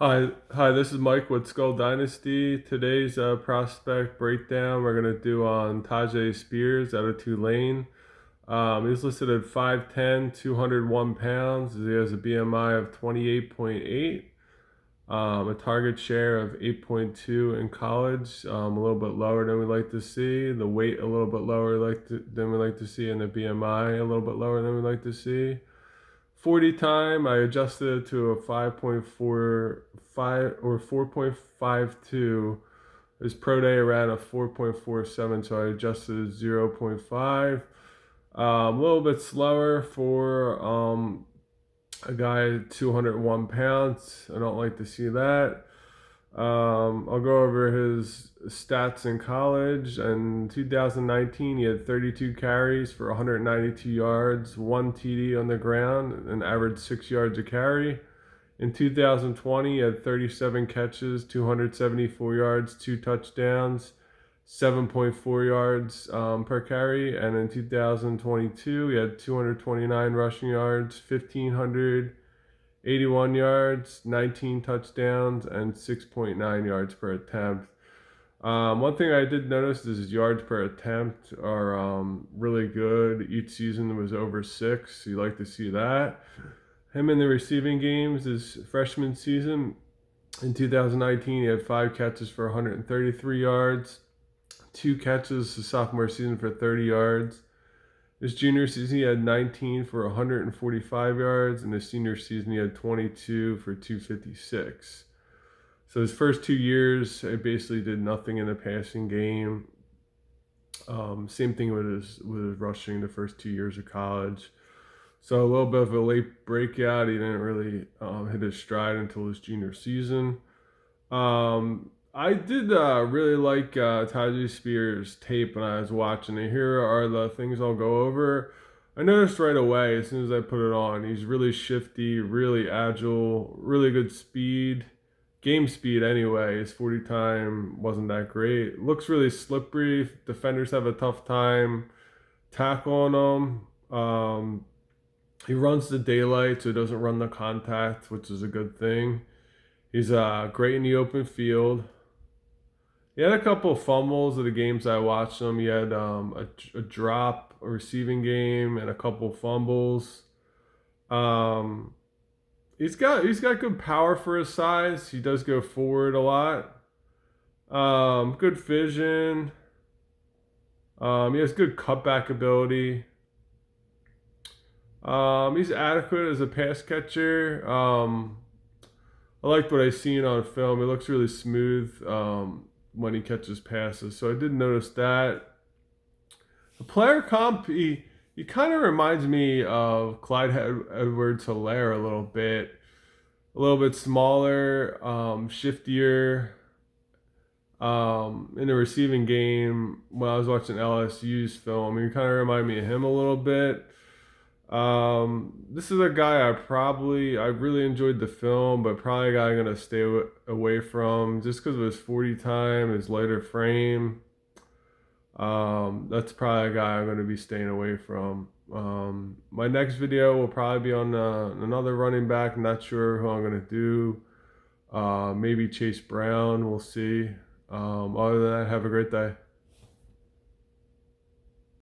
Hi, this is Mike with Skull Dynasty. Today's prospect breakdown we're going to do on Tyjae Spears out of Tulane. He's listed at 5'10", 201 pounds. He has a BMI of 28.8, a target share of 8.2 in college, a little bit lower than we like to see. The weight a little bit lower than we like to see, and the BMI a little bit lower than we like to see. 40 time, I adjusted it to a 5.45 or 4.52. His pro day ran a 4.47, so I adjusted 0.5. A little bit slower for a guy at 201 pounds. I don't like to see that. I'll go over his stats in college. In 2019, he had 32 carries for 192 yards, 1 TD on the ground, and averaged 6 yards a carry. In 2020, he had 37 catches, 274 yards, 2 touchdowns, 7.4 yards per carry. And in 2022, he had 229 rushing yards, 1,581 yards, 19 touchdowns, and 6.9 yards per attempt. One thing I did notice is his yards per attempt are really good. Each season was over 6. So you like to see that. Him in the receiving games, his freshman season in 2019, he had 5 catches for 133 yards, 2 catches his sophomore season for 30 yards. His junior season, he had 19 for 145 yards, and his senior season, he had 22 for 256. So his first 2 years, I basically did nothing in the passing game. Same thing with his rushing the first 2 years of college. So a little bit of a late breakout. He didn't really hit his stride until his junior season. I did really like Tyjae Spears' tape when I was watching it. Here are the things I'll go over. I noticed right away as soon as I put it on, he's really shifty, really agile, really good speed. Game speed anyway. His 40 time wasn't that great. Looks really slippery. Defenders have a tough time tackling him. He runs the daylight, so he doesn't run the contact, which is a good thing. He's great in the open field. He had a couple of fumbles of the games I watched him. He had a drop, a receiving game, and a couple of fumbles. Um, he's got good power for his size. He does go forward a lot. Good vision. He has good cutback ability. He's adequate as a pass catcher. I liked what I seen on film. He looks really smooth when he catches passes. So I did notice that. The player comp, he kind of reminds me of Clyde Edwards-Helaire a little bit smaller, shiftier. In the receiving game, when I was watching LSU's film, he kind of reminded me of him a little bit. This is a guy I really enjoyed the film, but probably a guy I'm gonna stay away from just because of his 40 time, his lighter frame. That's probably a guy I'm gonna be staying away from. My next video will probably be on another running back. I'm not sure who I'm gonna do. Maybe Chase Brown. We'll see. Other than that, have a great day.